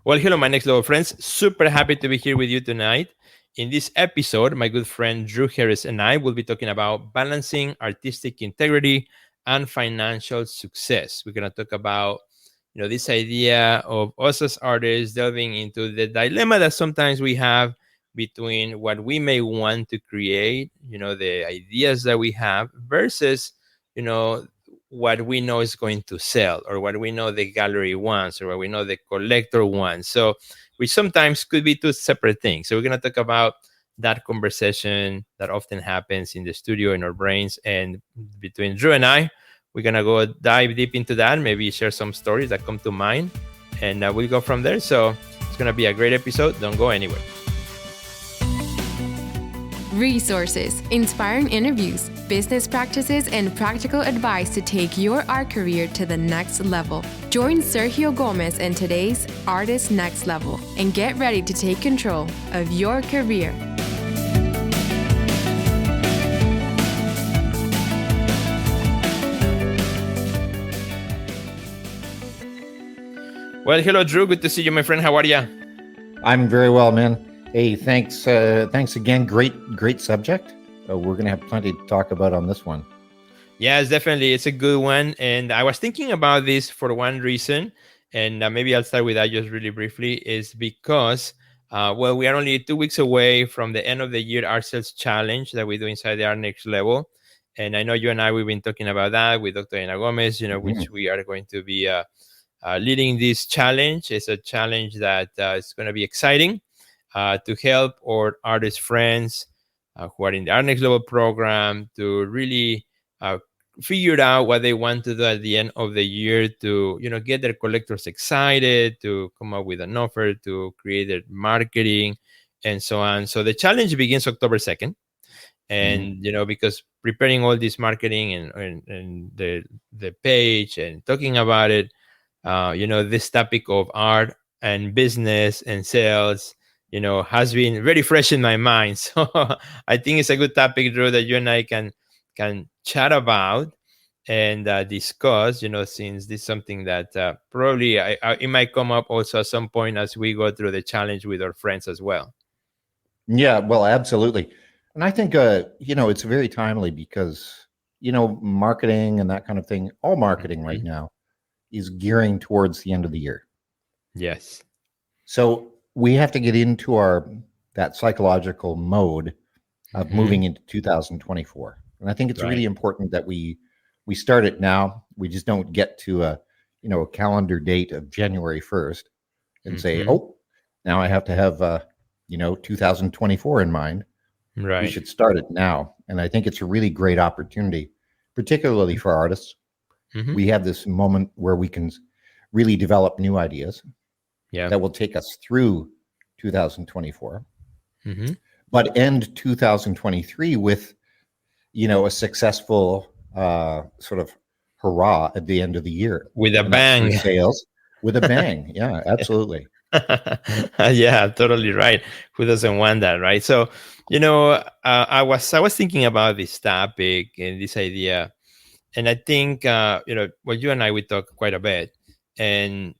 Well, hello, my next level friends. Super happy to be here with you tonight. In this episode, my good friend Drew Harris and I will be talking about balancing artistic integrity and financial success. We're going to talk about, this idea of us as artists delving into the dilemma that sometimes we have between what we may want to create, the ideas that we have versus, you know, what we know is going to sell or what we know the gallery wants or what we know the collector wants. So which sometimes could be two separate things. So we're going to talk about that conversation that often happens in the studio in our brains. And between Drew and I, we're going to go dive deep into that, maybe share some stories that come to mind, and we'll go from there. So it's going to be a great episode. Don't go anywhere. Resources, inspiring interviews, business practices, and practical advice to take your art career to the next level. Join Sergio Gomez in today's Artist Next Level and get ready to take control of your career. Well, hello, Drew. Good to see you, my friend. How are you? I'm very well, man. Hey, thanks again. Great subject. We're going to have plenty to talk about on this one. Yes, definitely. It's a good one. And I was thinking about this for one reason, and maybe I'll start with that just really briefly, is because, we are only 2 weeks away from the end of the year Art Sales Challenge that we do inside the Art Next Level. And I know you and I, we've been talking about that with Dr. Ana Gomez, which we are going to be leading this challenge. It's a challenge that is going to be exciting. To help our artist friends who are in the Art Next Level program to really figure out what they want to do at the end of the year to, get their collectors excited, to come up with an offer, to create their marketing, and so on. So the challenge begins October 2nd. And, because preparing all this marketing and the page and talking about it, this topic of art and business and sales, has been very fresh in my mind. So I think it's a good topic, Drew, that you and I can chat about and discuss, since this is something that probably it might come up also at some point as we go through the challenge with our friends as well. Yeah, well, absolutely. And I think, it's very timely because, marketing and that kind of thing, all marketing right now is gearing towards the end of the year. Yes. So we have to get into that psychological mode of moving into 2024. And I think it's really important that we start it now. We just don't get to a calendar date of January 1st and say, oh, now I have to have 2024 in mind. Right. We should start it now. And I think it's a really great opportunity, particularly for artists. We have this moment where we can really develop new ideas. That will take us through 2024, but end 2023 with, a successful sort of hurrah at the end of the year. With a bang. Sales with a bang. Yeah, absolutely. Yeah, totally right. Who doesn't want that, right? So, I was thinking about this topic and this idea, and I think, you and I, we talk quite a bit, and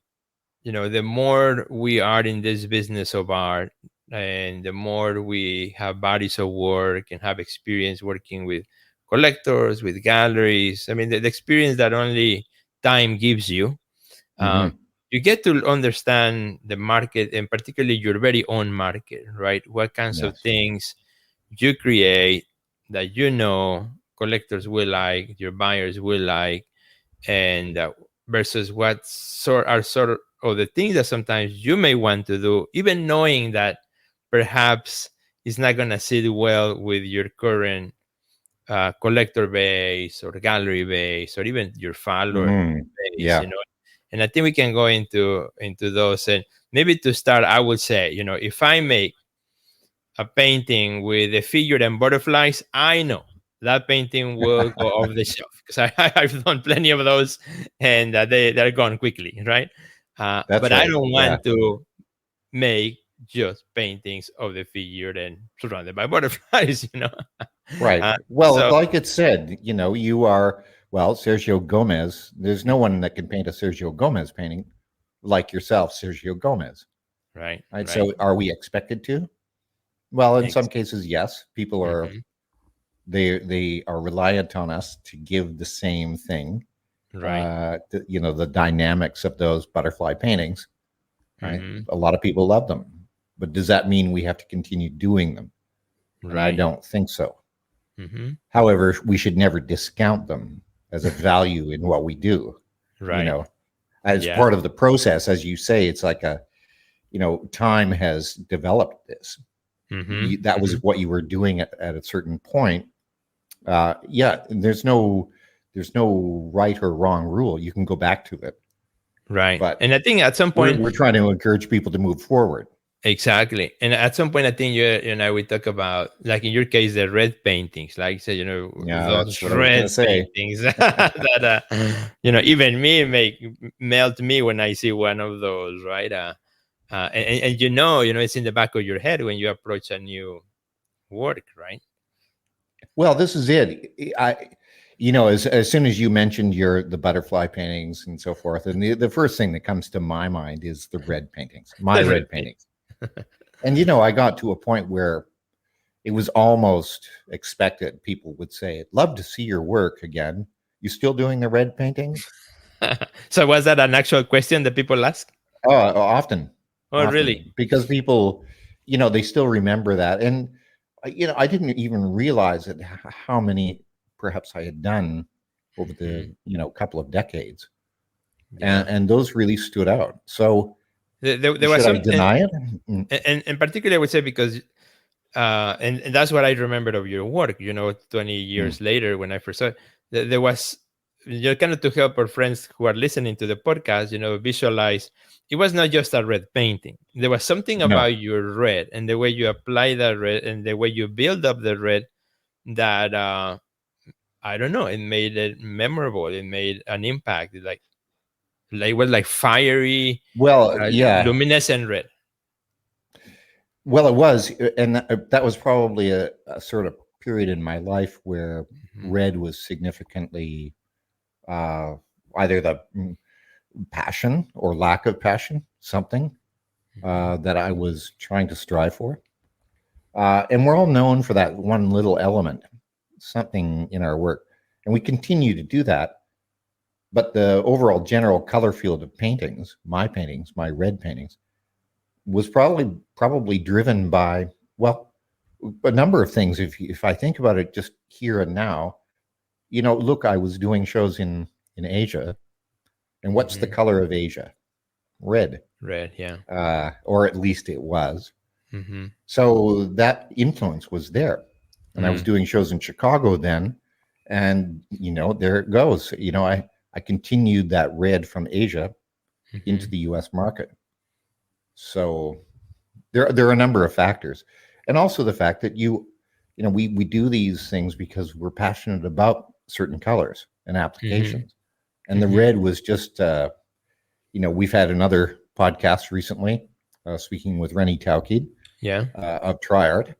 the more we are in this business of art and the more we have bodies of work and have experience working with collectors, with galleries, I mean, the experience that only time gives you, you get to understand the market and particularly your very own market, right? What kinds of things you create that collectors will like, your buyers will like, and versus what are sort of the things that sometimes you may want to do, even knowing that perhaps it's not going to sit well with your current collector base or gallery base or even your follower base, And I think we can go into those. And maybe to start, I would say, if I make a painting with a figure and butterflies, I know that painting will go off the shelf because I've done plenty of those, and they're gone quickly, right? But I don't want to make just paintings of the figure and surrounded by butterflies, Right. Like it said, you are, Sergio Gomez. There's no one that can paint a Sergio Gomez painting like yourself, Sergio Gomez. Right. So are we expected to? Well, in some cases, yes. People are they are reliant on us to give the same thing. The dynamics of those butterfly paintings. Right. A lot of people love them, but does that mean we have to continue doing them? And I don't think so. However, we should never discount them as a value in what we do. As part of the process, as you say, it's like time has developed this. That was what you were doing at a certain point. There's no right or wrong rule. You can go back to it. Right. But and I think at some point we're trying to encourage people to move forward. Exactly. And at some point, I think we talk about, like in your case, the red paintings, like you said, those red paintings that, even me melt me when I see one of those, right? And it's in the back of your head when you approach a new work, right? Well, this is it. As soon as you mentioned the butterfly paintings and so forth, and the first thing that comes to my mind is the red paintings, red paintings. And I got to a point where it was almost expected. People would say, "I'd love to see your work again. You still doing the red paintings?" So was that an actual question that people ask? Oh, often. Oh, really? Because people, they still remember that. And I didn't even realize how many perhaps I had done over the couple of decades, and those really stood out. So there was should I deny it? And particularly I would say because and that's what I remembered of your work. 20 years later when I first saw it, there was kind of to help our friends who are listening to the podcast, visualize. It was not just a red painting. There was something about your red and the way you apply that red and the way you build up the red that I don't know. It made it memorable. It made an impact. It was like fiery. Well, luminescent red. Well, it was, and that was probably a sort of period in my life where red was significantly either the passion or lack of passion, something that I was trying to strive for. And we're all known for that one little element, something in our work, and we continue to do that. But the overall general color field of paintings, my red paintings, was probably driven by, well, a number of things. If I think about it just here and now, look, I was doing shows in Asia, and what's the color of Asia? Red. Red, yeah. Or at least it was. So that influence was there. And I was doing shows in Chicago then, and there it goes. I continued that red from Asia into the U.S. market. So there are a number of factors, and also the fact that we do these things because we're passionate about certain colors and applications. And the red was just, we've had another podcast recently, speaking with Rennie Taukid of Triart,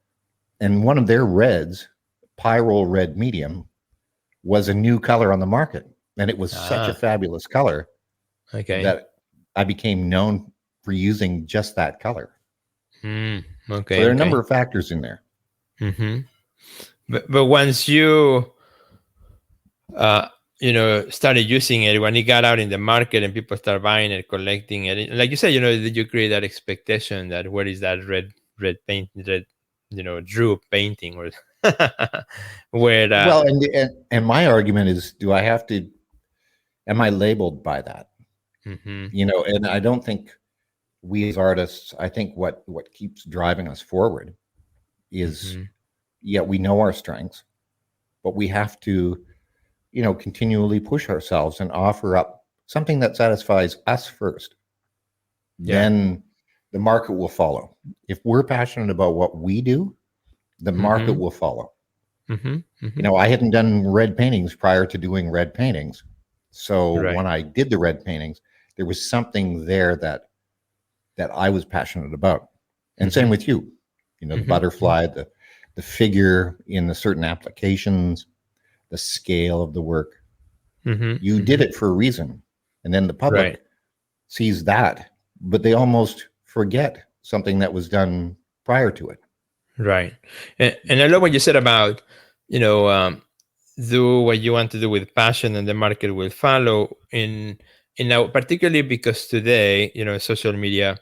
and one of their reds, Pyrrole Red Medium, was a new color on the market. And it was such a fabulous color that I became known for using just that color. So there are a number of factors in there. But once you started using it, when it got out in the market and people start buying it, collecting it, like you said, did you create that expectation that what is that red paint, Drew painting, or where? Well, and my argument is, am I labeled by that? And I don't think we as artists, I think what keeps driving us forward is, we know our strengths, but we have to, continually push ourselves and offer up something that satisfies us first. Then the market will follow. If we're passionate about what we do, the market will follow. I hadn't done red paintings prior to doing red paintings. So when I did the red paintings, there was something there that I was passionate about. And same with you, the butterfly, the figure in the certain applications, the scale of the work. You did it for a reason. And then the public sees that, but they almost forget something that was done prior to it. Right. And I love what you said about, you know, do what you want to do with passion and the market will follow. In now, particularly because today, social media,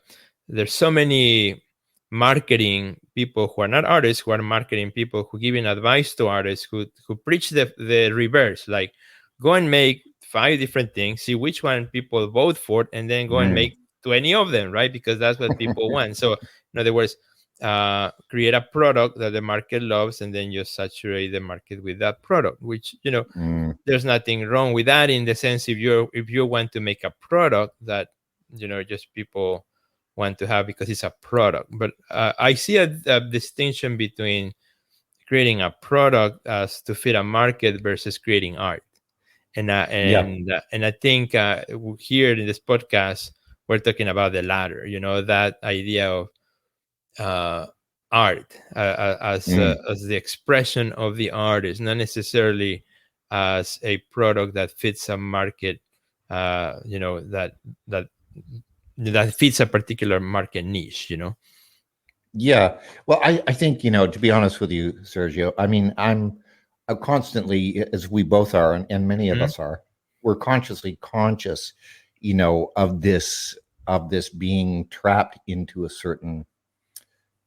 there's so many marketing people who are not artists, who are marketing people who giving advice to artists who preach the reverse, like go and make 5 different things, see which one people vote for, and then go and make 20 of them, right? Because that's what people want. So in other words, create a product that the market loves, and then you saturate the market with that product, which there's nothing wrong with that, in the sense if you want to make a product that just people want to have because it's a product. But I see a distinction between creating a product as to fit a market versus creating art. And I think here in this podcast we're talking about the latter, that idea of art as the expression of the artist, not necessarily as a product that fits a market, that fits a particular market niche. Yeah. Well, I think, to be honest with you, Sergio, I mean, I'm constantly, as we both are, and many of us are, we're consciously conscious, of this being trapped into a certain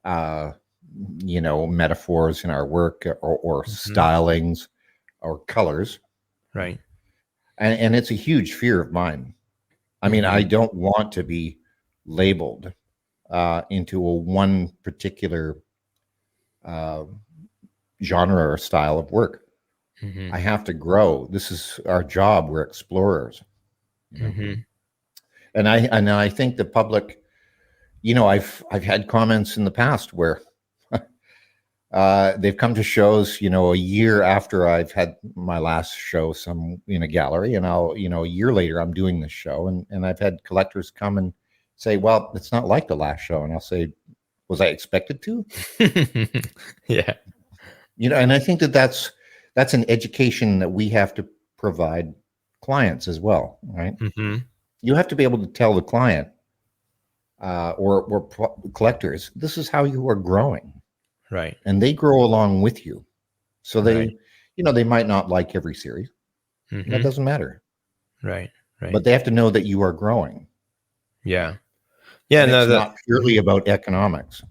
metaphors in our work, or stylings or colors. Right. And it's a huge fear of mine. I mean, I don't want to be labeled into one particular genre or style of work. I have to grow. This is our job. We're explorers. And I think the public, I've had comments in the past where they've come to shows, a year after I've had my last show in a gallery, and I'll, a year later I'm doing this show, and I've had collectors come and say, well, it's not like the last show. And I'll say, was I expected to? Yeah. And I think that's an education that we have to provide clients as well, right? You have to be able to tell the client or collectors, this is how you are growing. Right. And they grow along with you. So they, they might not like every series. That doesn't matter. Right. But they have to know that you are growing. Yeah. Yeah. And it's not purely about economics.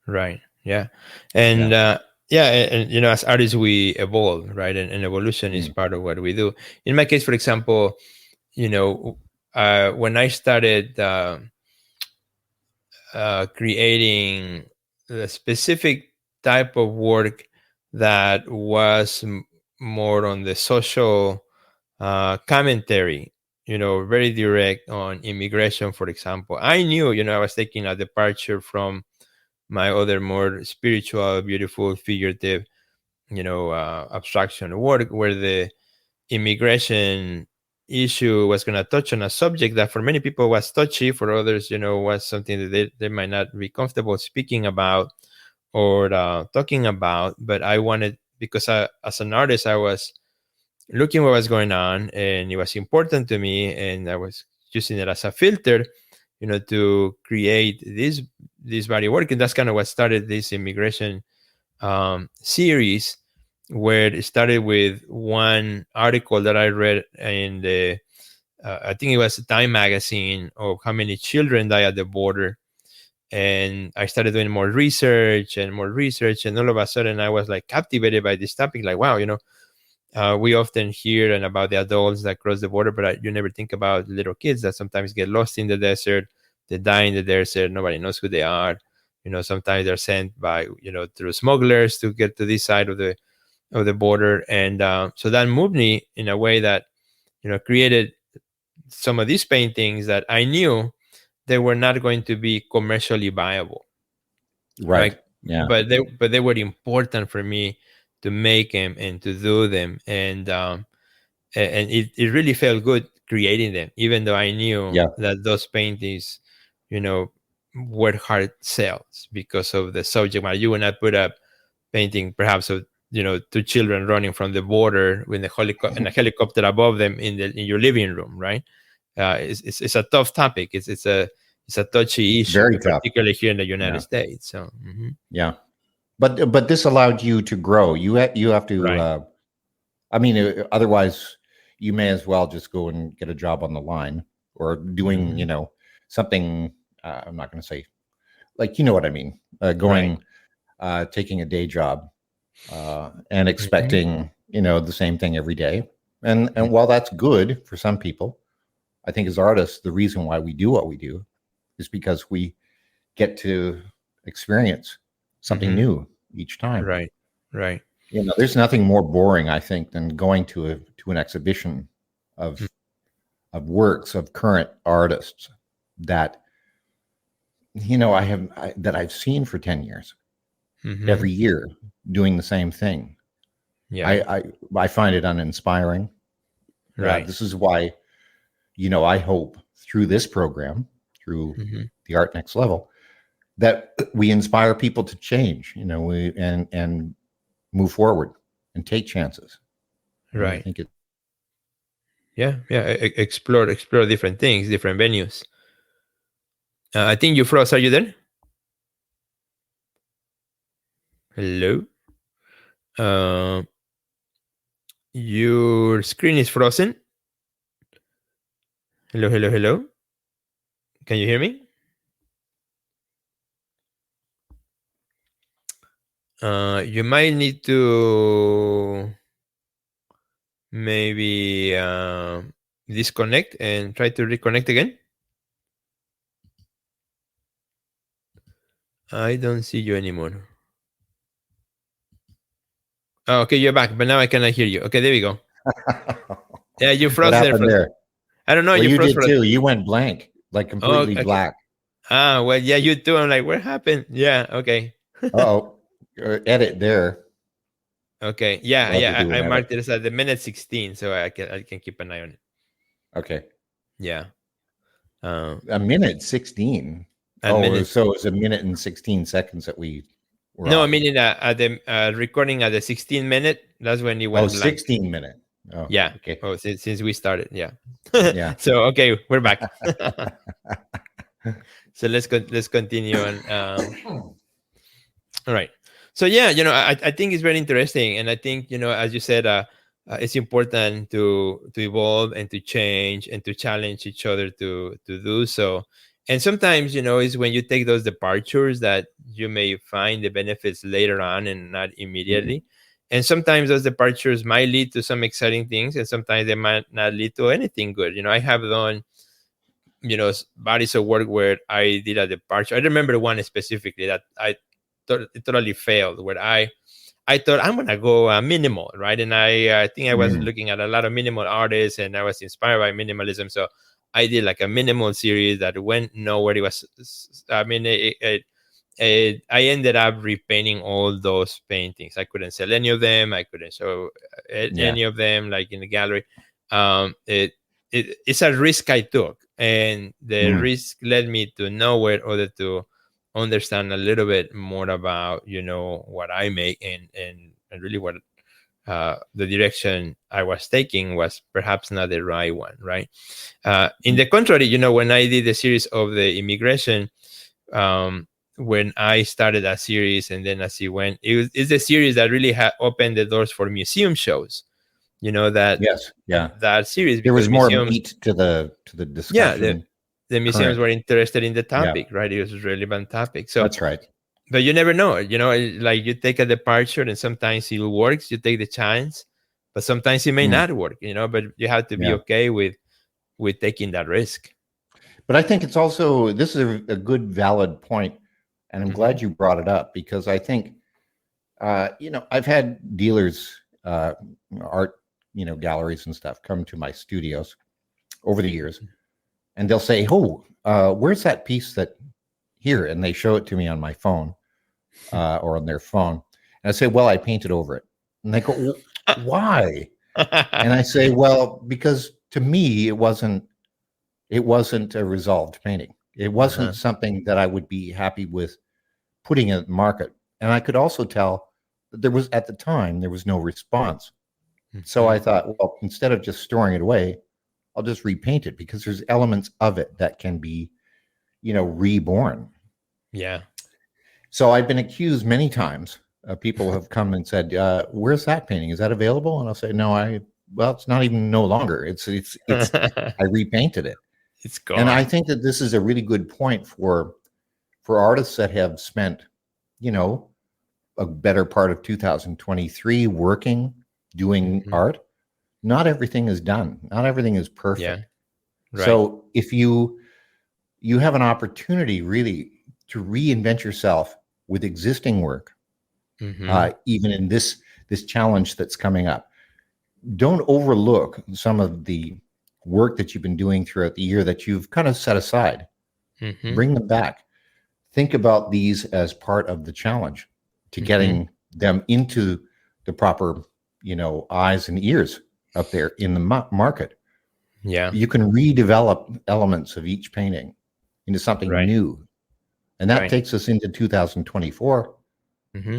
Right. Yeah. And, and as artists, we evolve, right? And evolution is part of what we do. In my case, for example, when I started creating a specific type of work that was more on the social commentary, very direct on immigration, for example, I knew, I was taking a departure from my other more spiritual, beautiful, figurative, abstraction work, where the immigration issue was going to touch on a subject that for many people was touchy, for others, was something that they might not be comfortable speaking about or talking about. But I wanted, because as an artist, I was looking what was going on, and it was important to me, and I was using it as a filter, to create this body work. And that's kind of what started this immigration series, where it started with one article that I read in the I think it was Time magazine, of how many children die at the border. And I started doing more research, and all of a sudden I was like captivated by this topic. Like, wow, we often hear about the adults that cross the border, but you never think about little kids that sometimes get lost in the desert. They die in the desert. Nobody knows who they are. Sometimes they're sent by, through smugglers to get to this side of the border. And so that moved me in a way that, created some of these paintings that I knew they were not going to be commercially viable. Right. Yeah. But they were important for me to make them and to do them. And it really felt good creating them, even though I knew that those paintings, were hard sales because of the subject matter. You would not put a painting perhaps of, 2 children running from the border with a helicopter above them in your living room, right? It's a tough topic. It's a it's a touchy issue, Very tough. particularly here in the United States. So yeah, but this allowed you to grow. You have to. right. I mean, otherwise, you may as well just go and get a job on the line or doing, something. I'm not going to say, like, you know what I mean. Going, taking a day job, and expecting, the same thing every day. And while that's good for some people, I think as artists, the reason why we do what we do is because we get to experience something new each time. Right. There's nothing more boring, I think, than going to an exhibition of works of current artists that that I've seen for 10 years, every year doing the same thing. Yeah. I find it uninspiring. Right. This is why, I hope through this program, through the Art Next Level, that we inspire people to change, and move forward and take chances. Right. I think it. Yeah. Explore different things, different venues. I think you froze. Are you there? Hello. Your screen is frozen. Hello. Can you hear me? You might need to maybe disconnect and try to reconnect again. I don't see you anymore. Oh, okay, you're back, but now I cannot hear you. Okay, there we go. Yeah, you froze What happened there. I don't know. Well, you froze did too. You went blank, like completely black. Well, yeah, you too. I'm like, what happened? Yeah, okay. Oh, edit there. Okay, yeah. I marked it as at the minute 16, so I can keep an eye on it. Okay. Yeah. A minute 16. So it's a minute and 16 seconds that we were. No, I mean at the recording at the 16 minute. That's when you went blank. 16 minute. Oh, yeah. Okay. Oh, since we started, yeah. Yeah. So okay, we're back. So let's continue on. All right. So yeah, I think it's very interesting, and I think as you said, it's important to evolve and to change and to challenge each other to do so. And sometimes is when you take those departures that you may find the benefits later on and not immediately. And sometimes those departures might lead to some exciting things, and sometimes they might not lead to anything good. I have done bodies of work where I did a departure. I remember one specifically that I thought it totally failed, where I thought I'm gonna go minimal, right? And I think I was looking at a lot of minimal artists, and I was inspired by minimalism. So I did like a minimal series that went nowhere. It was, I mean, I ended up repainting all those paintings. I couldn't sell any of them. I couldn't show any of them, like in the gallery. It's a risk I took, and the risk led me to nowhere other to understand a little bit more about what I make and really what the direction I was taking was perhaps not the right one, right? In the contrary, when I did the series of the immigration, when I started that series and then as it went, it's a series that really opened the doors for museum shows. That series. There was more meat to the discussion. Yeah, the museums were interested in the topic, right? It was a relevant topic. So that's right. But you never know, like you take a departure and sometimes it works, you take the chance, but sometimes it may not work, but you have to be okay with taking that risk. But I think it's also, this is a good, valid point, and I'm glad you brought it up, because I think, I've had dealers, art, galleries and stuff come to my studios over the years, and they'll say, where's that piece that here? And they show it to me on my phone. Or on their phone, and I say, well, I painted over it. And they go, why? And I say, well, because to me it wasn't a resolved painting. It wasn't something that I would be happy with putting in the market. And I could also tell that at the time there was no response. So I thought, well, instead of just storing it away, I'll just repaint it, because there's elements of it that can be reborn. Yeah. So I've been accused many times. People have come and said, "Where's that painting? Is that available?" And I'll say, "No, well, it's not even no longer. It's I repainted it." It's And I gone. think that this is a really good point for artists that have spent, a better part of 2023 working, doing art. Not everything is done. Not everything is perfect. Yeah. Right. So if you have an opportunity really to reinvent yourself with existing work, even in this challenge that's coming up, don't overlook some of the work that you've been doing throughout the year that you've kind of set aside. Bring them back. Think about these as part of the challenge to getting them into the proper, eyes and ears up there in the market. Yeah. You can redevelop elements of each painting into something new. And that takes us into 2024.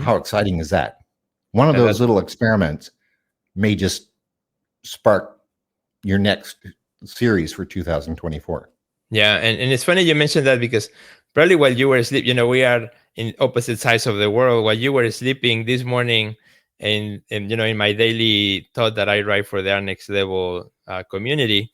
How exciting is that? One of those little experiments may just spark your next series for 2024. Yeah. And it's funny you mentioned that, because probably while you were asleep, we are in opposite sides of the world. While you were sleeping this morning, and in my daily thought that I write for the Next Level community,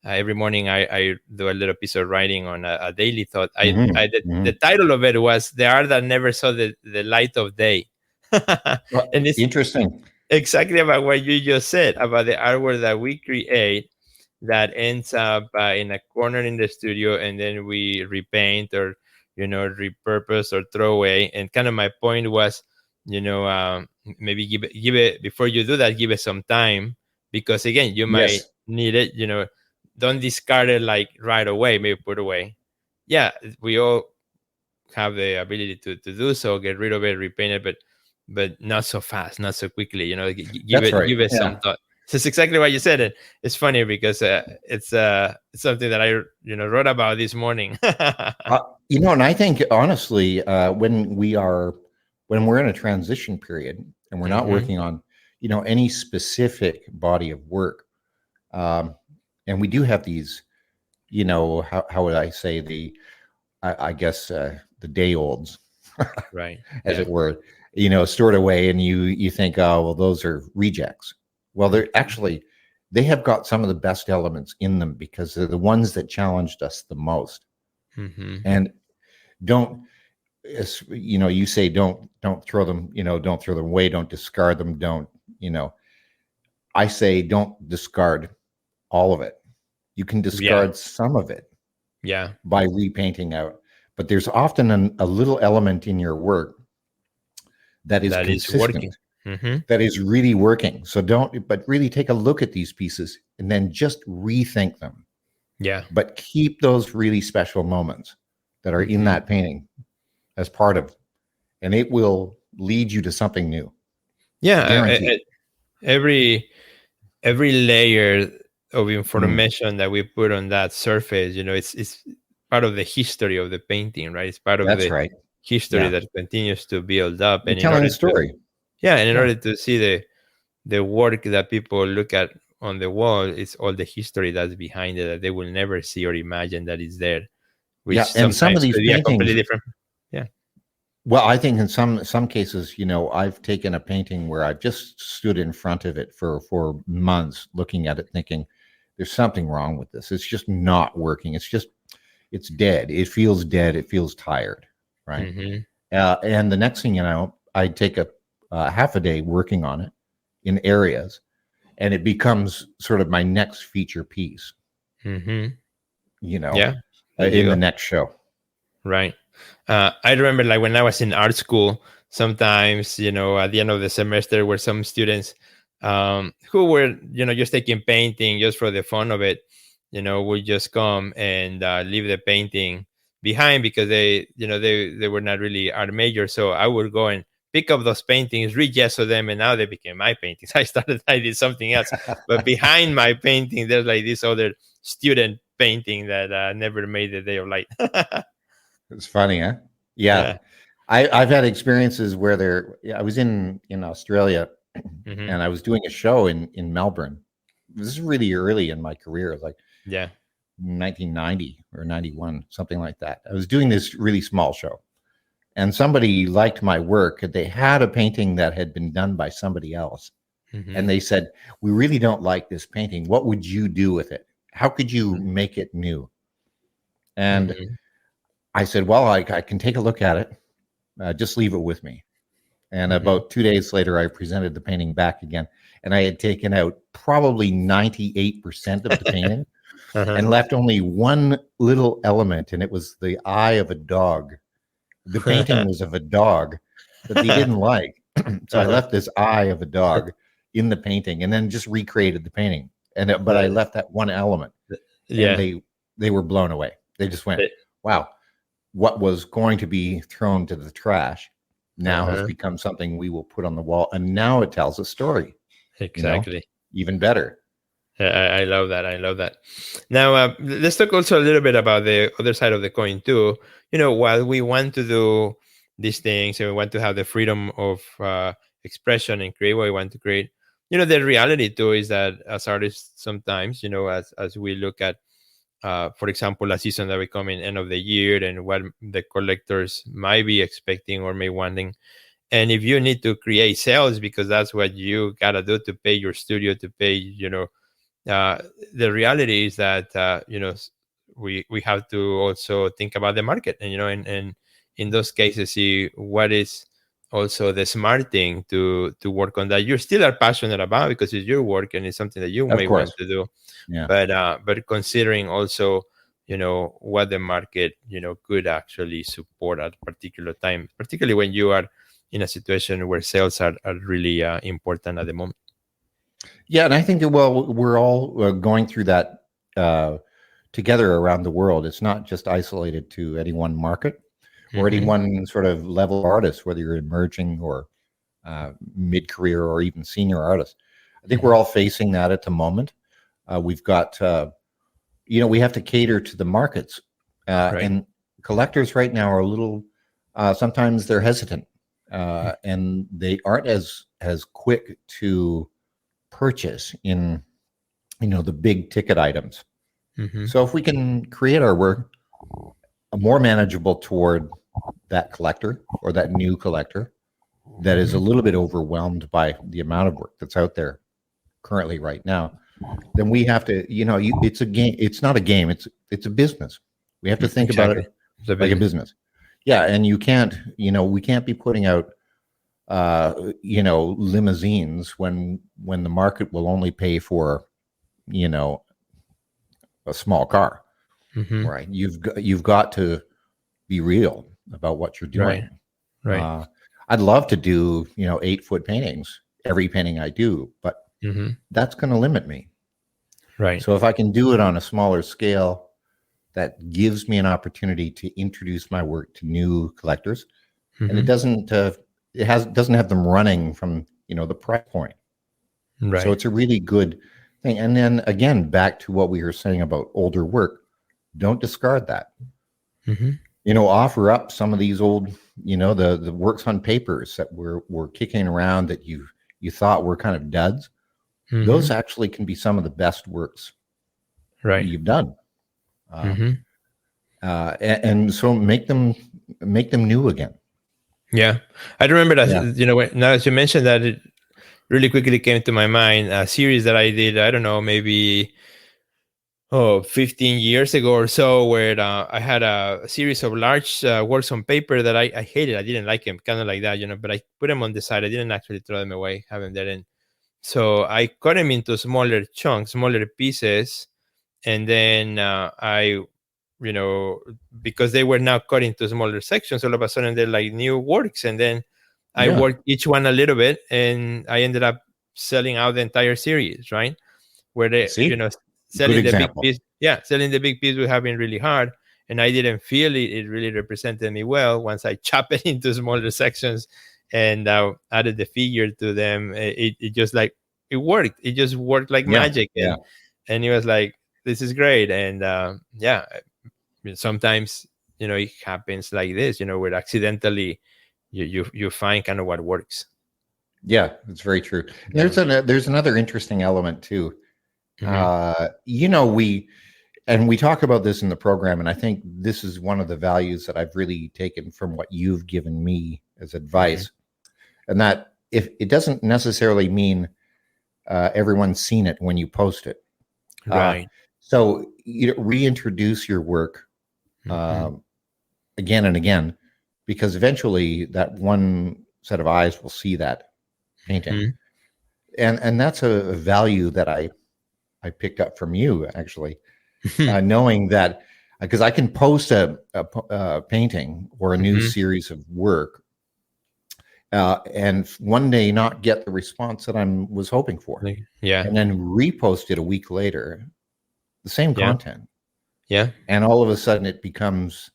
every morning I do a little piece of writing on a daily thought. The title of it was "The Art That Never Saw the Light of Day." And it's interesting. Exactly about what you just said about the artwork that we create that ends up in a corner in the studio, and then we repaint or repurpose or throw away. And kind of my point was, maybe give it before you do that, give it some time, because again, you might need it. Don't discard it like right away. Maybe put away. Yeah, we all have the ability to do so, get rid of it, repaint it, but not so fast, not so quickly. Give it some thought. So it's exactly what you said. It's funny because it's something that I wrote about this morning. And I think honestly, when we're in a transition period and we're not working on any specific body of work, and we do have these, how would I say, I guess the day olds, right, as it were, stored away, and you think, oh well, those are rejects. Well, they're actually, they have got some of the best elements in them because they're the ones that challenged us the most. And don't, you say don't throw them, don't throw them away, don't discard them, don't, I say don't discard all of it. You can discard some of it by repainting out, but there's often a little element in your work that is consistent. That is really working. So but really take a look at these pieces and then just rethink them. Yeah. But keep those really special moments that are in that painting as part of, and it will lead you to something new. Yeah. Every layer of information that we put on that surface, it's part of the history of the painting, right? It's part of the history that continues to build up. You're telling a story. And in order to see the work that people look at on the wall, it's all the history that's behind it that they will never see or imagine that is there. Which and some of these paintings, completely different. Yeah. Well, I think in some cases, I've taken a painting where I've just stood in front of it for months, looking at it, thinking, "There's something wrong with this. It's just not working. It's dead. It feels dead. It feels tired." Right. And the next thing you know, I take a half a day working on it in areas, and it becomes sort of my next feature piece. In the next show. Right. I remember, like, when I was in art school, sometimes, at the end of the semester, were some students who were, just taking painting just for the fun of it, would just come and leave the painting behind because they were not really art majors. So I would go and pick up those paintings, regesso them, and now they became my paintings. I did something else. But behind my painting, there's like this other student painting that never made the day of light. It's funny, huh? Yeah. I've had experiences where I was in Australia and I was doing a show in Melbourne. This is really early in my career. Like, 1990 or 91, something like that. I was doing this really small show, and somebody liked my work. They had a painting that had been done by somebody else. And they said, we really don't like this painting. What would you do with it? How could you make it new? And I said, well, I can take a look at it. Just leave it with me. And about 2 days later, I presented the painting back again. And I had taken out probably 98% of the painting and left only one little element. And it was the eye of a dog. The painting was of a dog that they didn't like. So I left this eye of a dog in the painting and then just recreated the painting. But I left that one element. Yeah. And they were blown away. They just went, wow, what was going to be thrown to the trash now has become something we will put on the wall. And now it tells a story. Exactly. Even better. I love that. I love that. Now, let's talk also a little bit about the other side of the coin too. While we want to do these things and we want to have the freedom of expression and create what we want to create, the reality too is that as artists, sometimes, as we look at, for example, a season that we come in end of the year and what the collectors might be expecting or may wanting. And if you need to create sales because that's what you got to do to pay your studio, to pay, the reality is that, we have to also think about the market and in those cases, see what is also the smart thing to work on that you still are passionate about because it's your work and it's something that you may want to do. Yeah. But considering also, what the market, could actually support at a particular time, particularly when you are in a situation where sales are really important at the moment. Yeah, and I think that, we're all going through that together around the world. It's not just isolated to any one market or any one sort of level of artist, whether you're emerging or mid-career or even senior artist. I think we're all facing that at the moment. We've got, we have to cater to the markets. And collectors right now are a little, sometimes they're hesitant and they aren't as quick to purchase in, the big ticket items. So if we can create our work more manageable toward that collector or that new collector that is a little bit overwhelmed by the amount of work that's out there currently right now, then we have to, it's a game. It's not a game. It's a business. We have to think about it like a business. Yeah. And you can't, we can't be putting out, limousines when the market will only pay for, a small car, right? You've got to be real about what you're doing. Right. I'd love to do, 8-foot paintings, every painting I do, but that's going to limit me. Right. So if I can do it on a smaller scale, that gives me an opportunity to introduce my work to new collectors, and it doesn't have them running from, the price point. Right. So it's a really good thing. And then again, back to what we were saying about older work, don't discard that. Offer up some of these old, the works on papers that were kicking around that you thought were kind of duds. Those actually can be some of the best works you've done. And so make them new again. Yeah. I remember that, now as you mentioned that, it really quickly came to my mind a series that I did, I don't know, maybe 15 years ago or so, where I had a series of large works on paper that I hated. I didn't like them, kind of like that, but I put them on the side. I didn't actually throw them away, have them there. And so I cut them into smaller chunks, smaller pieces. And then because they were now cut into smaller sections, all of a sudden they're like new works. And then I worked each one a little bit, and I ended up selling out the entire series, right? Where they, selling the big piece. Yeah, selling the big piece would have been really hard. And I didn't feel it. It really represented me well once I chopped it into smaller sections and added the figure to them. It just like, it worked. It just worked like magic. And it was like, this is great. And sometimes, it happens like this, where accidentally you find kind of what works. Yeah, it's very true. There's another interesting element too. And we talk about this in the program, and I think this is one of the values that I've really taken from what you've given me as advice, and that if it doesn't necessarily mean everyone's seen it when you post it, right? So you reintroduce your work again and again, because eventually that one set of eyes will see that painting, and that's a value that I picked up from you, actually. Knowing that, because I can post a painting or a new series of work, and one day not get the response that I was hoping for, and then repost it a week later, the same content, and all of a sudden it becomes,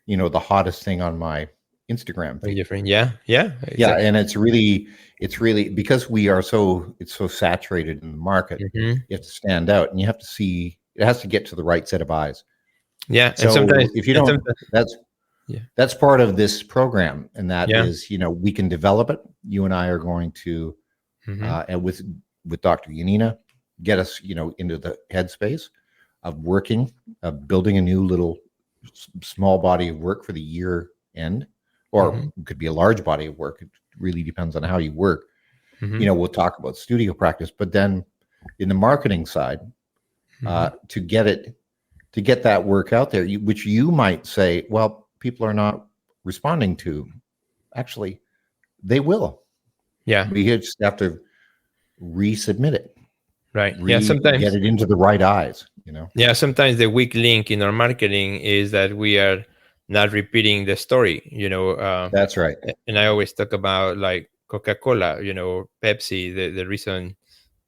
the hottest thing on my Instagram feed. Exactly. And it's really because it's so saturated in the market. You have to stand out, and you have to see. It has to get to the right set of eyes. Yeah. So and sometimes, if you don't, that's part of this program, and that is, we can develop it. You and I are going to, and with Dr. Yanina, get us, into the headspace of working, of building a new little small body of work for the year end, or it could be a large body of work. It really depends on how you work. We'll talk about studio practice, but then in the marketing side, to get that work out there, which you might say, well, people are not responding to. Actually, they will. Yeah. We just have to resubmit it. Right. Sometimes get it into the right eyes, Yeah. Sometimes the weak link in our marketing is that we are not repeating the story, That's right. And I always talk about like Coca-Cola, Pepsi, the reason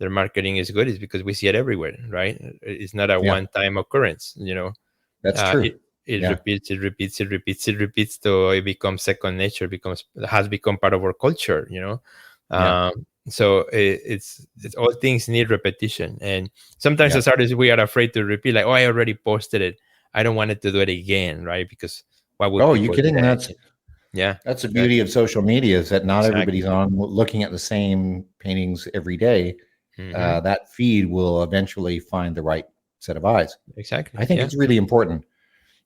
their marketing is good is because we see it everywhere, right? It's not a one-time occurrence, That's true. It repeats till it becomes second nature, has become part of our culture, So it's all things need repetition, and sometimes as artists we are afraid to repeat, like, I already posted it, I don't want it to do it again, right? Because why would you kidding? That's the beauty of social media, is that not everybody's on looking at the same paintings every day. That feed will eventually find the right set of eyes. Exactly. I think it's really important.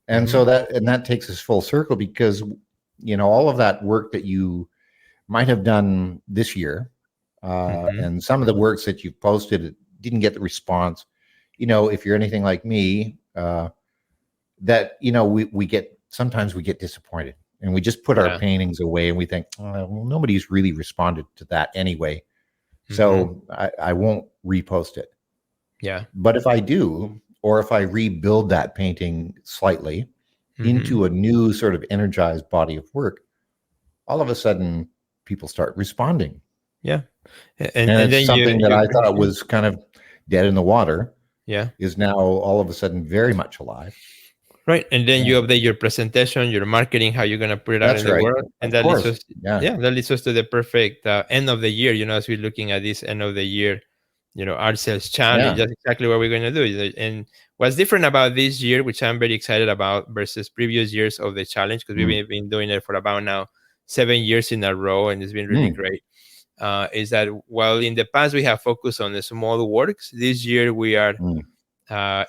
And so that takes us full circle, because, all of that work that you might have done this year, and some of the works that you've posted didn't get the response. If you're anything like me, that, sometimes we get disappointed, and we just put our paintings away, and we think, well, nobody's really responded to that anyway. So I won't repost it. Yeah. But if I do, or if I rebuild that painting slightly into a new sort of energized body of work, all of a sudden people start responding. Yeah. And it's something that I thought was kind of dead in the water. Yeah. Is now all of a sudden very much alive. Right. And then you update your presentation, your marketing, how you're going to put it out in the world. And that leads us, that leads us to the perfect end of the year, as we're looking at this end of the year, art sales challenge. That's exactly what we're going to do. And what's different about this year, which I'm very excited about versus previous years of the challenge, because we've been doing it for about now 7 years in a row, and it's been really great, is that while in the past we have focused on the small works, this year we are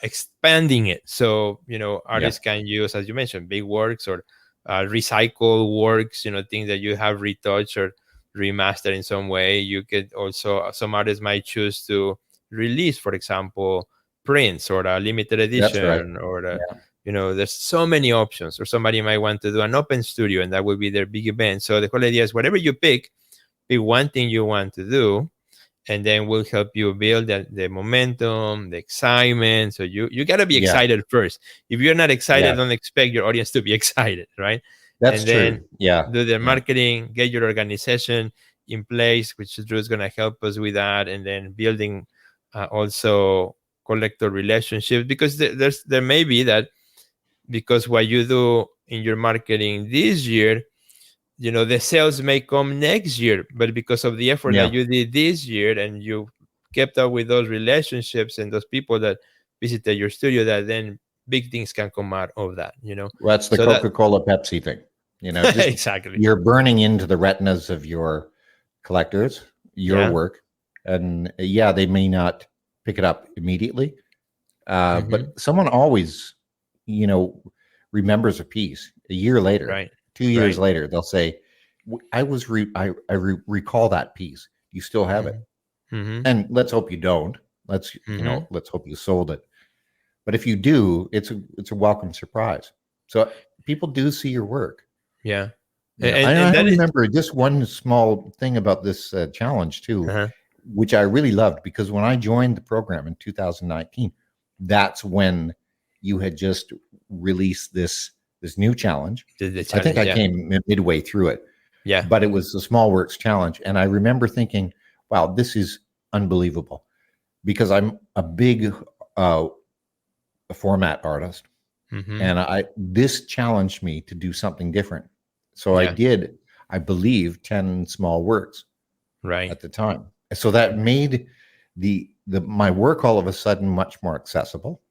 expanding it. So, artists can use, as you mentioned, big works or recycle works, things that you have retouched or remastered in some way. You could also, some artists might choose to release, for example, prints or a limited edition, or there's so many options. Or somebody might want to do an open studio, and that would be their big event. So the whole idea is, whatever you pick one thing you want to do, and then we'll help you build the momentum, the excitement. So you got to be excited first. If you're not excited, don't expect your audience to be excited, right? That's true. Do the marketing, get your organization in place, which Drew is going to help us with that, and then building also collector relationships, because there may be that, because what you do in your marketing this year, the sales may come next year, but because of the effort that you did this year, and you kept up with those relationships and those people that visited your studio, that then big things can come out of that, Well, that's the Coca-Cola Pepsi thing, exactly. You're burning into the retinas of your collectors, your work, and they may not pick it up immediately, But someone always, you know, remembers a piece a year later, Right. 2 years Right. later, they'll say, recall that piece. You still have it. Mm-hmm. And let's hope you don't. Mm-hmm. Let's hope you sold it. But if you do, it's a welcome surprise. So people do see your work. Yeah. You know, And I that is. remember just one small thing about this challenge too, Uh-huh. which I really loved, because when I joined the program in 2019, that's when you had just released this new challenge. The I think challenge. I Yeah. came midway through it, Yeah. but it was the Small Works Challenge, and I remember thinking, "Wow, this is unbelievable," because I'm a big uh, format artist, Mm-hmm. and I this challenged me to do something different. So I Yeah. did, I believe, 10 small works Right. at the time. So that made the my work all of a sudden much more accessible.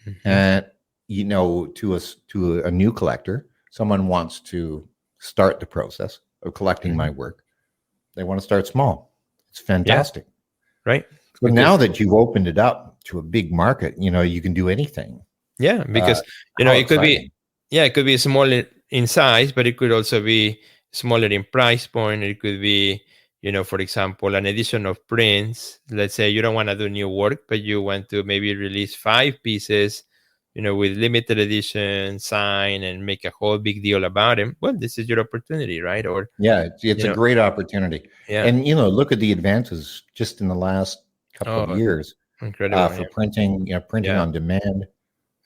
Mm-hmm. And you know, to a new collector, someone wants to start the process of collecting Mm-hmm. my work. They want to start small. It's Yeah. fantastic. Right. So now Because that you've opened it up to a big market, you know, you can do anything. yeah, Uh, because how it could be, exciting. yeah, it could be smaller in size, but it could also be smaller in price point. It could be, for example, an edition of prints. Let's say you don't want to do new work, but you want to maybe release 5 pieces, with limited edition, sign, and make a whole big deal about them. Well, this is your opportunity, right? Or, Yeah, you it's a know, great opportunity. yeah. And you know, look at the advances just in the last couple of Oh, years incredible. for Yeah. printing, printing Yeah. on demand.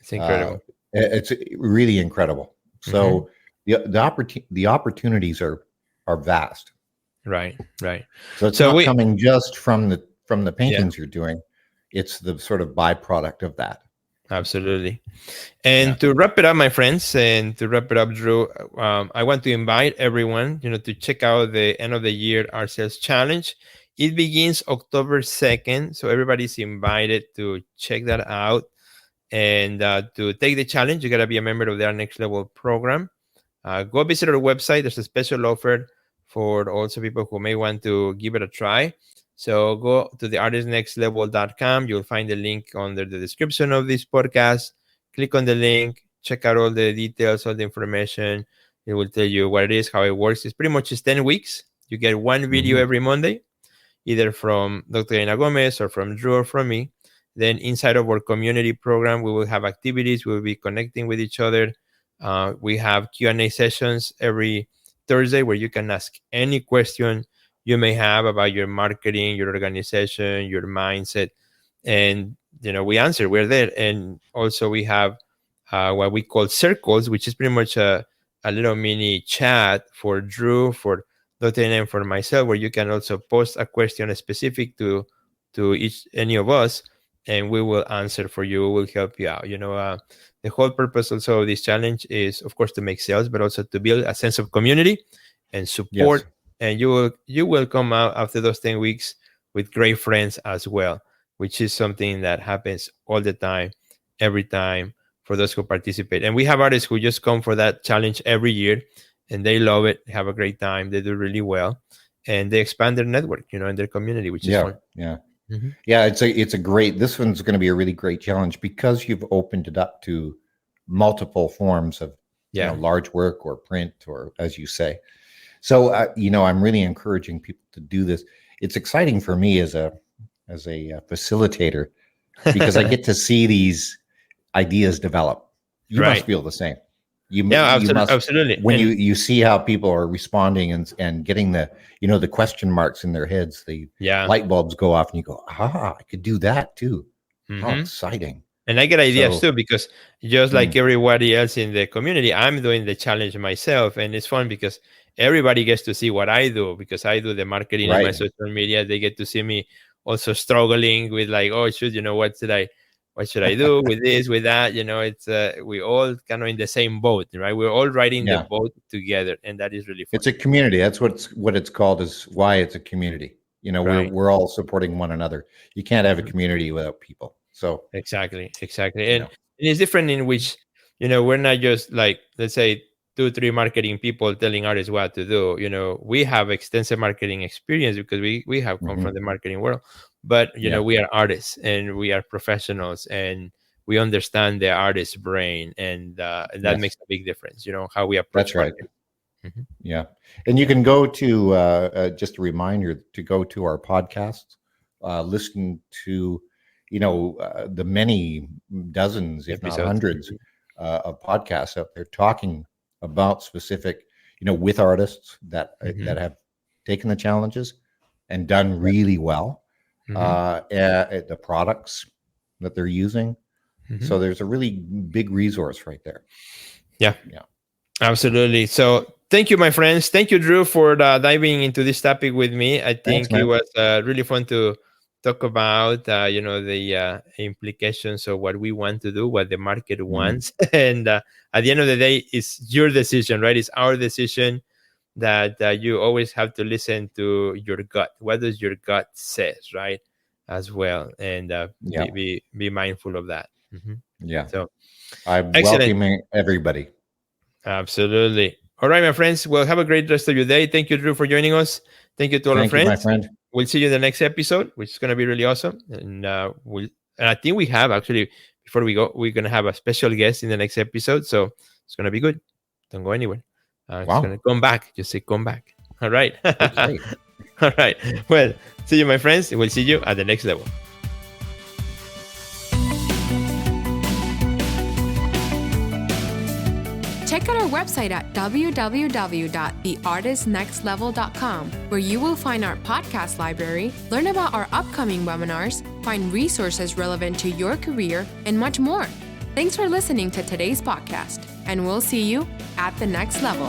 It's Uh, incredible. it's really incredible. Hmm. So the opportunities are vast. Right. Right. So it's So not coming just from the yeah, paintings you're doing. It's the sort of byproduct of that. absolutely. Yeah. And to wrap it up, my friends, and to wrap it up, Drew, I want to invite everyone, to check out the end of the year art sales challenge. It begins October 2nd, so everybody's invited to check that out. And to take the challenge, you got to be a member of the Next Level program. Go visit our website. There's a special offer for also people who may want to give it a try. So go to the artistnextlevel.com. You'll find the link under the description of this podcast. Click on the link, check out all the details, all the information. It will tell you what it is, how it works. It's pretty much just 10 weeks. You get one video Mhm. every Monday, either from Dr. Ana Gomez or from Drew or from me. Then inside of our community program, we will have activities. We'll be connecting with each other. We have Q&A sessions every Thursday where you can ask any question you may have about your marketing, your organization, your mindset. And, we answer. We're there. And also we have what we call circles, which is pretty much a little mini chat for Drew, for Dr. and for myself, where you can also post a question specific to any of us, and we will answer for you. We will help you out. The whole purpose also of this challenge is, of course, to make sales, but also to build a sense of community and Yes. support. And you will come out after those 10 weeks with great friends as well, which is something that happens all the time, every time, for those who participate. And we have artists who just come for that challenge every year, and they love it, have a great time, they do really well, and they expand their network, in their community, which is Yeah. fun. Yeah. Mm-hmm. Yeah, it's a great. This one's going to be a really great challenge because you've opened it up to multiple forms of, Yeah. large work or print, or as you say. So I'm really encouraging people to do this. It's exciting for me as a facilitator, because I get to see these ideas develop. You must Right. feel the same. Yeah, You must, absolutely. when And you see how people are responding and getting the question marks in their heads, the yeah. light bulbs go off, and you go, I could do that too. How Mm-hmm. exciting. And I get ideas So too, because just like mm, everybody else in the community, I'm doing the challenge myself. And it's fun because everybody gets to see what I do, because I do the marketing in my right. social media. They get to see me also struggling with, like, oh, shoot, what should I do with this, with that? It's we all kind of in the same boat, right? We're all riding the Yeah. boat together, and that is really fun. It's a community. That's what it's called, is why it's a community. Right. We're all supporting one another. You can't have a Mhm. community without people. So, Exactly. And yeah. it's different in which, we're not just like, let's say, 2 3 marketing people telling artists what to do. We have extensive marketing experience because we have come Mhm. from the marketing world, but Yeah. we are artists and we are professionals, and we understand the artist's brain, and that makes a big difference. How we approach. That's right. Yeah, and you can go to just a reminder to go to our podcast, listen to the many dozens, if not hundreds, of podcasts out there talking about specific, with artists that have taken the challenges and done really well, the products that they're using. So there's a really big resource right there. Yeah, absolutely. So thank you, my friends. Thank you, Drew, for diving into this topic with me. I think it was really fun to talk about, the implications of what we want to do, what the market wants. And at the end of the day, it's your decision, right? It's our decision that you always have to listen to your gut. What does your gut says, right? As well. And be mindful of that. Yeah. So I'm welcoming everybody. Absolutely. All right, my friends. Well, have a great rest of your day. Thank you, Drew, for joining us. Thank you to all our friends. My friend. We'll see you in the next episode, which is going to be really awesome. And I think we have actually, before we go, we're going to have a special guest in the next episode. So it's going to be good. Don't go anywhere. It's going to come back. Just say come back. All right. All right. Well, see you, my friends. We'll see you at the next level. Check out our website at www.theartistnextlevel.com, where you will find our podcast library, learn about our upcoming webinars, find resources relevant to your career, and much more. Thanks for listening to today's podcast, and we'll see you at the next level.